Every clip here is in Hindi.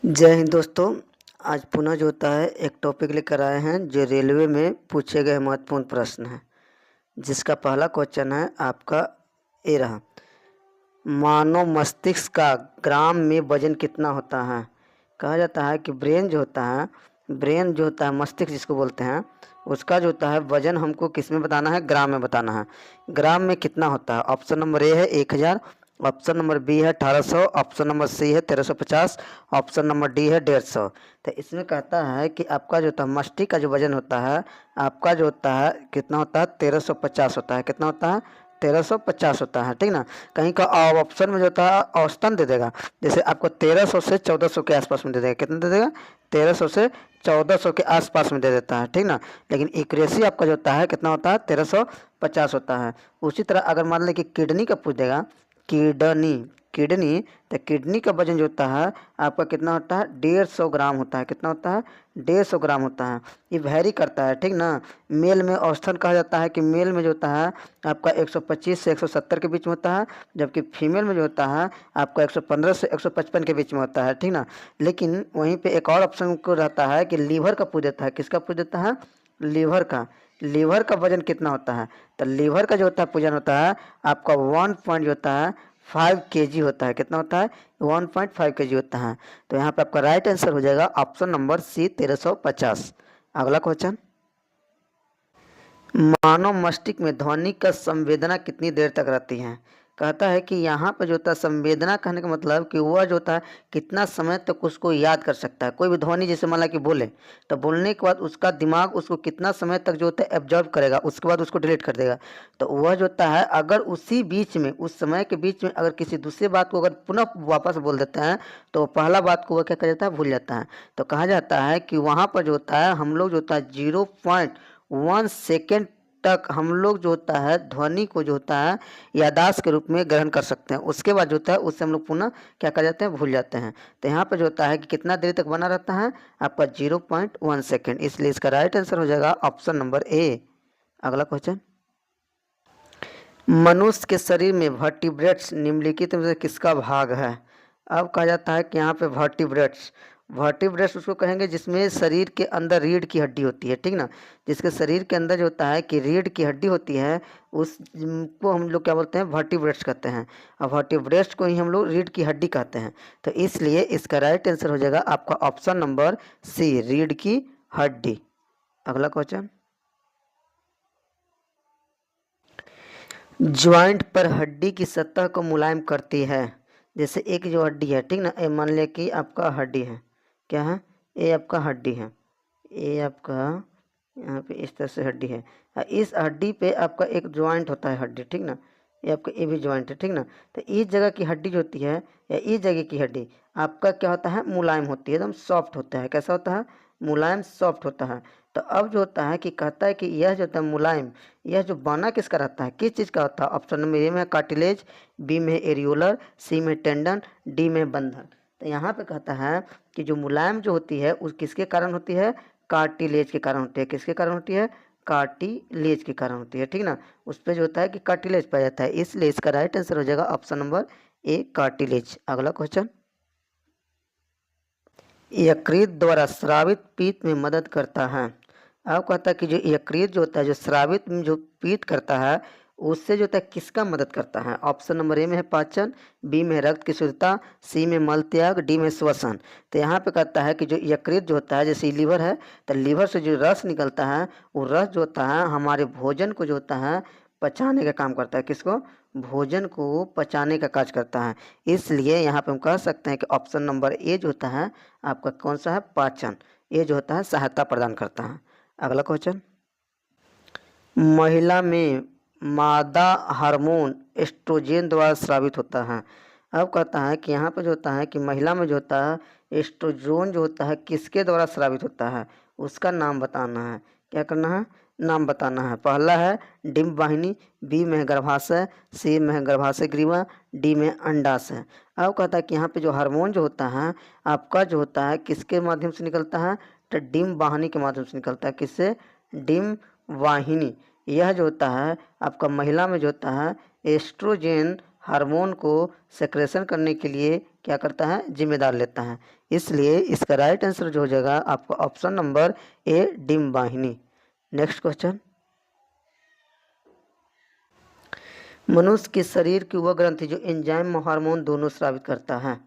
जय हिंद दोस्तों। आज पुनः जो होता है एक टॉपिक लेकर आए हैं जो रेलवे में पूछे गए महत्वपूर्ण प्रश्न हैं, जिसका पहला क्वेश्चन है आपका ये रहा। मानव मस्तिष्क का ग्राम में वजन कितना होता है। कहा जाता है कि ब्रेन जो होता है मस्तिष्क जिसको बोलते हैं, उसका जो होता है वजन हमको किस में बताना है, ग्राम में बताना है। ग्राम में कितना होता है। ऑप्शन नंबर ए है 1000, ऑप्शन नंबर बी है 1800, ऑप्शन नंबर सी है 1350, ऑप्शन नंबर डी है 150। तो इसमें कहता है कि आपका जो होता है मस्तिष्क का जो वजन होता है आपका जो होता है कितना होता है, 1350 होता है। कितना होता है, 1350 होता है। ठीक ना। कहीं का ऑप्शन में जो होता है औसतन दे देगा, जैसे आपको 1300 से 1400 के आसपास में दे देगा। कितना दे देगा, 1300 से 1400 के आसपास में दे देता है। ठीक ना। लेकिन एक्यूरेसी आपका जो होता है कितना होता है, 1350 होता है। उसी तरह अगर मान लें कि किडनी का पूछ देगा, किडनी किडनी तो किडनी का वजन जो होता है आपका कितना होता है, 150 ग्राम होता है। कितना होता है, 150 ग्राम होता है। ये वैरी करता है। ठीक ना। मेल में औसतन कहा जाता है कि मेल में जो होता है आपका 125 से 170 के बीच में होता है, जबकि फीमेल में जो होता है आपका 115 से 155 के बीच में होता है। ठीक ना। लेकिन वहीं पे एक और ऑप्शन को रहता है कि लीवर का पूछ देता है। किसका पूछ देता है, लीवर का वजन कितना होता है। तो लीवर का जो होता है वजन होता है आपका 1 पॉइंट जो होता है 5 kg होता है। कितना होता है, 1.5 kg होता है। तो यहाँ पे आपका राइट आंसर हो जाएगा ऑप्शन नंबर सी 1350। अगला क्वेश्चन, मानव मस्तिष्क में ध्वनि का संवेदना कितनी देर तक रहती है। कहता है कि यहाँ पर जो होता है संवेदना कहने का मतलब कि वह जो होता है कितना समय तक उसको याद कर सकता है। कोई भी ध्वनि जैसे मान ला कि बोले तो बोलने के बाद उसका दिमाग उसको कितना समय तक जो होता है एब्जॉर्व करेगा, उसके बाद उसको डिलीट कर देगा। तो वह जो होता है अगर उसी बीच में उस समय के बीच में अगर किसी दूसरे बात को अगर पुनः वापस बोल देता है तो पहला बात को वह क्या कर जाता है, भूल जाता है। तो कहा जाता है कि वहाँ पर जो होता है हम लोग जो होता है 0.1 सेकेंड तक हम लोग जो होता है ध्वनि को जो होता है याददाश्त के रूप में ग्रहण कर सकते हैं। उसके बाद जो होता है उससे हम लोग पुनः क्या कर जाते हैं, भूल जाते हैं। तो यहाँ पर जो होता है कि कितना देर तक बना रहता है आपका 0.1 सेकेंड। इसलिए इसका राइट आंसर हो जाएगा ऑप्शन नंबर ए। अगला क्वेश्चन, मनुष्य के शरीर में वर्टिब्रेट्स निम्नलिखित में से किसका भाग है। अब कहा जाता है कि यहाँ पे वर्टिब्रेट्स उसको कहेंगे जिसमें शरीर के अंदर रीढ़ की हड्डी होती है। ठीक ना। जिसके शरीर के अंदर जो होता है कि रीढ़ की हड्डी होती है उसको हम लोग क्या बोलते हैं, वर्टिब्रेट्स कहते हैं। और वर्टिब्रेट्स को ही हम लोग रीढ़ की हड्डी कहते हैं। तो इसलिए इसका राइट आंसर हो जाएगा आपका ऑप्शन नंबर सी, रीढ़ की हड्डी। अगला क्वेश्चन, ज्वाइंट पर हड्डी की सतह को मुलायम करती है। जैसे एक जो हड्डी है, ठीक ना, ये मान लिया कि आपका हड्डी है, क्या है, ये आपका हड्डी है, ये आपका यहाँ पे इस तरह से हड्डी है। इस हड्डी पे आपका एक ज्वाइंट होता है हड्डी, ठीक ना, ये आपका ये भी ज्वाइंट है। ठीक ना। तो इस जगह की हड्डी जो होती है या इस जगह की हड्डी आपका क्या होता है, मुलायम होती है, एकदम सॉफ्ट होता है। कैसा होता है, मुलायम सॉफ्ट होता है। तो अब जो होता है कि कहता है कि यह जो होता है मुलायम, यह जो बना किसका रहता है, किस चीज़ का होता है। ऑप्शन नंबर ए में कार्टिलेज, बी में एरियोलर, सी में टेंडन, डी में बंधन। तो यहाँ पे कहता है कि जो मुलायम जो होती है उस किसके कारण होती है, कार्टिलेज के कारण होती है। किसके कारण होती है, कार्टिलेज के कारण होती है। ठीक ना। उस पर जो होता है कि कार्टिलेज पाया जाता है, इसलिए इसका राइट आंसर हो जाएगा ऑप्शन नंबर ए, कार्टिलेज। अगला क्वेश्चन, यकृत द्वारा स्रावित पीत में मदद करता है। अब कहता है कि जो यकृत जो होता है जो स्रावित में जो पीत करता है उससे जो होता है किसका मदद करता है। ऑप्शन नंबर ए में है पाचन, बी में रक्त की शुद्धता, सी में मल त्याग, डी में श्वसन। तो यहाँ पे कहता है कि जो यकृत जो होता है जैसे लीवर है, तो लीवर से जो रस निकलता है वो रस जो होता है हमारे भोजन को जो होता है पचाने का काम करता है। किसको, भोजन को पचाने का कार्य करता है। इसलिए यहाँ पे हम कह सकते हैं कि ऑप्शन नंबर ए जो होता है आपका कौन सा है, पाचन, ये जो होता है सहायता प्रदान करता है। अगला क्वेश्चन, महिला में मादा हार्मोन एस्ट्रोजन द्वारा स्रावित होता है। अब कहता है कि यहाँ पे जो होता है कि महिला में जो होता है एस्ट्रोजन जो होता है किसके द्वारा स्रावित होता है, उसका नाम बताना है। क्या करना है, नाम बताना है। पहला है डिम्ब वाहिनी, बी में है गर्भाशय, सी में है गर्भाशय ग्रीवा, डी में अंडाशय। अब कहता है कि यहाँ पे जो हार्मोन जो होता है आपका जो होता है किसके माध्यम से निकलता है, तो डिम्ब वाहिनी के माध्यम से निकलता है। किससे, डिम्ब वाहिनी। यह जो होता है आपका महिला में जो होता है एस्ट्रोजन हार्मोन को सेक्रेशन करने के लिए क्या करता है, जिम्मेदार लेता है। इसलिए इसका राइट आंसर जो हो जाएगा आपका ऑप्शन नंबर ए, डिम्ब वाहिनी। नेक्स्ट क्वेश्चन, मनुष्य के शरीर की वह ग्रंथि जो एंजाइम और हार्मोन दोनों स्रावित करता है।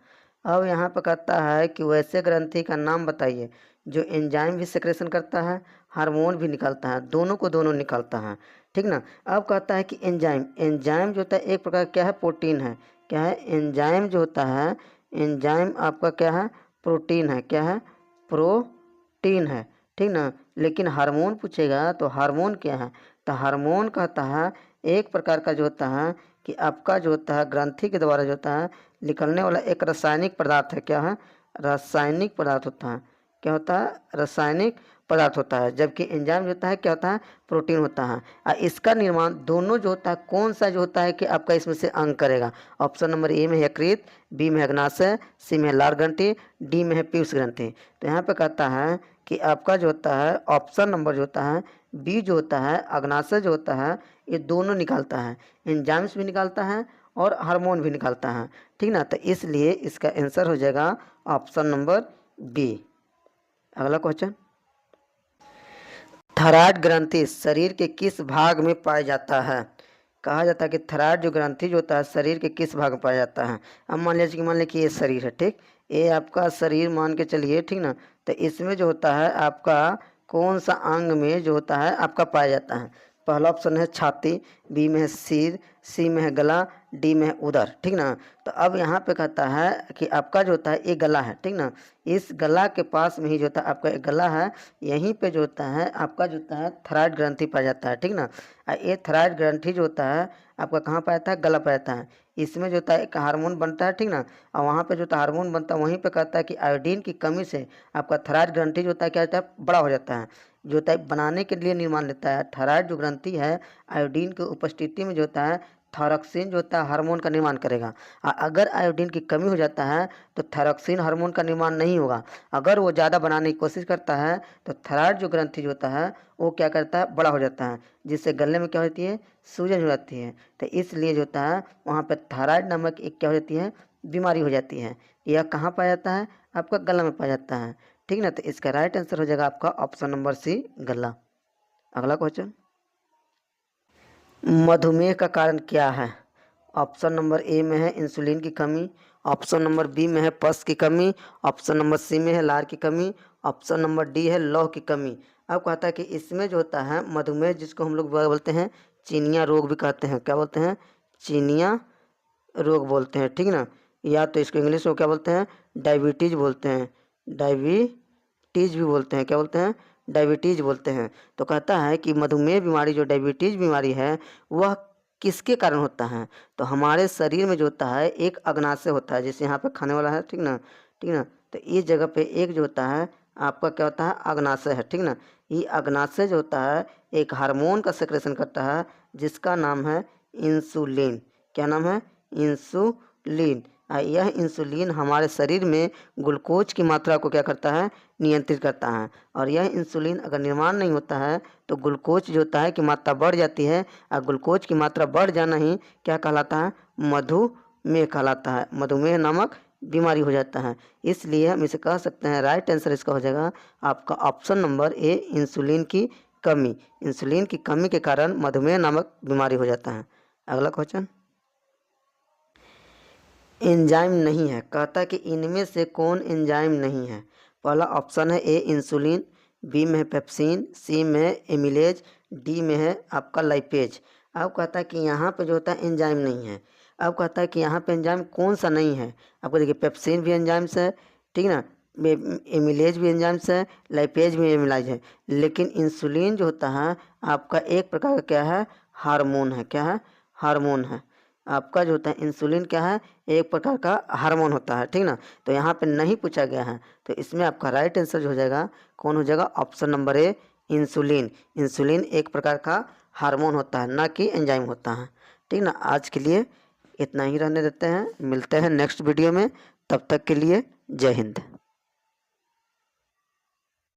अब यहाँ पर कहता है कि वैसे ग्रंथि का नाम बताइए जो एंजाइम भी सेक्रेशन करता है, हार्मोन भी निकालता है, दोनों को दोनों निकालता है, ठीक ना। अब कहता है कि एंजाइम, एंजाइम जो होता है एक प्रकार क्या है, प्रोटीन है। क्या है, एंजाइम जो होता है, एंजाइम आपका क्या है, प्रोटीन है। क्या है, प्रोटीन है, ठीक ना। लेकिन हार्मोन पूछेगा तो हार्मोन क्या है, तो हार्मोन कहता है एक प्रकार का जो होता है कि आपका जो होता है ग्रंथि के द्वारा जो होता है निकलने वाला एक रासायनिक पदार्थ है। क्या है, रासायनिक पदार्थ होता है। क्या होता है, रासायनिक पदार्थ होता है। जबकि एंजाइम जो होता है क्या होता है, प्रोटीन होता है। और इसका निर्माण दोनों जो होता है कौन सा जो होता है कि आपका इसमें से अंग करेगा। ऑप्शन नंबर ए में है यकृत, बी में है अग्नाशय, सी में है लार ग्रंथि, डी में है पीयूष ग्रंथि। तो यहाँ पे कहता है कि आपका जो होता है ऑप्शन नंबर जो होता है बी जो होता है अग्नाशय जो होता है ये दोनों निकालता है, एंजाइम्स भी निकालता है और हार्मोन भी निकालता है, ठीक ना। तो इसलिए इसका आंसर हो जाएगा ऑप्शन नंबर बी। अगला क्वेश्चन, थायराइड ग्रंथि शरीर के किस भाग में पाया जाता है। कहा जाता है कि थायराइड जो ग्रंथि जो होता है शरीर के किस भाग में पाया जाता है। अब मान लीजिए कि ये शरीर है, ठीक, ये आपका शरीर मान के चलिए, ठीक ना। तो इसमें जो होता है आपका कौन सा अंग में जो होता है आपका पाया जाता है। पहला ऑप्शन है छाती, बी में है सिर, सी में है गला, डी में है उदर, ठीक ना। तो अब यहाँ पे कहता है कि आपका जो होता है ये गला है, ठीक ना। इस गला के पास में ही जो होता है आपका एक गला है, यहीं पे जो होता है आपका जो होता है थायराइड ग्रंथि पाया जाता है, ठीक ना। ये थायराइड ग्रंथि जो होता है आपका कहाँ पाया जाता है, गला पाया जाता है। इसमें जो होता है एक हार्मोन बनता है, ठीक ना। और वहाँ पे जो होता है हार्मोन बनता है वहीं पे कहता है कि आयोडीन की कमी से आपका थायराइड ग्रंथि जो होता है क्या होता है, बड़ा हो जाता है। जो होता है बनाने के लिए निर्माण लेता है। थायराइड जो ग्रंथि है आयोडीन की उपस्थिति में जो होता है थायरोक्सिन जो होता है हार्मोन का निर्माण करेगा। अगर आयोडीन की कमी हो जाता है तो थायरोक्सिन हार्मोन का निर्माण नहीं होगा। अगर वो ज़्यादा बनाने की कोशिश करता है तो थायराइड जो ग्रंथि जो होता है वो क्या करता है, बड़ा हो जाता है, जिससे गले में क्या होती है, सूजन हो जाती है। तो इसलिए जो होता है वहाँ पर थायराइड नामक एक क्या हो जाती है, बीमारी हो जाती है। यह कहाँ पाया जाता है, आपका गला में पाया जाता है, ठीक ना। तो इसका राइट आंसर हो जाएगा आपका ऑप्शन नंबर सी, गला। अगला क्वेश्चन, मधुमेह का कारण क्या है। ऑप्शन नंबर ए में है इंसुलिन की कमी, ऑप्शन नंबर बी में है पस की कमी, ऑप्शन नंबर सी में है लार की कमी, ऑप्शन नंबर डी है लौह की कमी। अब कहता है कि इसमें जो होता है मधुमेह जिसको हम लोग बोलते हैं चीनिया रोग भी कहते हैं। क्या बोलते हैं, चीनिया रोग बोलते हैं, ठीक ना। या तो इसको इंग्लिश में क्या बोलते हैं, डायबिटीज बोलते हैं, डायबिटीज भी बोलते हैं। क्या बोलते हैं, डायबिटीज बोलते हैं। तो कहता है कि मधुमेह बीमारी जो डायबिटीज बीमारी है वह किसके कारण होता है। तो हमारे शरीर में जो होता है एक अग्नाशय होता है, जैसे यहाँ पे खाने वाला है, ठीक ना, ठीक ना। तो इस जगह पे एक जो होता है आपका क्या होता है, अग्नाशय है, ठीक ना। ये अग्नाशय जो होता है एक हार्मोन का सेक्रेशन करता है जिसका नाम है इंसुलिन। क्या नाम है, इंसुलिन। यह इंसुलिन हमारे शरीर में ग्लूकोज की मात्रा को क्या करता है, नियंत्रित करता है। और यह इंसुलिन अगर निर्माण नहीं होता है तो ग्लूकोज जो होता है कि मात्रा बढ़ जाती है, और ग्लूकोज की मात्रा बढ़ जाना ही क्या कहलाता है, मधुमेह कहलाता है। मधुमेह नामक बीमारी हो जाता है। इसलिए हम इसे कह सकते हैं राइट आंसर इसका हो जाएगा आपका ऑप्शन नंबर ए, इंसुलिन की कमी। इंसुलिन की कमी के कारण मधुमेह नामक बीमारी हो जाता है। अगला क्वेश्चन, एंजाइम नहीं है, कहता है कि इनमें से कौन एंजाइम नहीं है। पहला ऑप्शन है ए इंसुलिन, बी में है पेप्सिन, सी में है एमिलेज, डी में है आपका लाइपेज। अब कहता है कि यहाँ पे जो होता है एंजाइम नहीं है। अब कहता है कि यहाँ पे एंजाइम कौन सा नहीं है। आपको देखिए पेप्सिन भी एंजाइम्स है, ठीक ना, एमिलेज भी एंजाइम्स है, लाइपेज भी एमिलाइज है। लेकिन इंसुलिन जो होता है आपका एक प्रकार का क्या है, हार्मोन है। क्या है, हार्मोन है। आपका जो होता है इंसुलिन क्या है, एक प्रकार का हार्मोन होता है, ठीक ना। तो यहाँ पे नहीं पूछा गया है, तो इसमें आपका राइट आंसर जो हो जाएगा कौन हो जाएगा, option number A, insulin. Insulin एक प्रकार का हार्मोन होता है, ना कि एंजाइम होता है, ठीक ना। आज के लिए इतना ही रहने देते हैं, मिलते हैं नेक्स्ट वीडियो में, तब तक के लिए जय हिंद।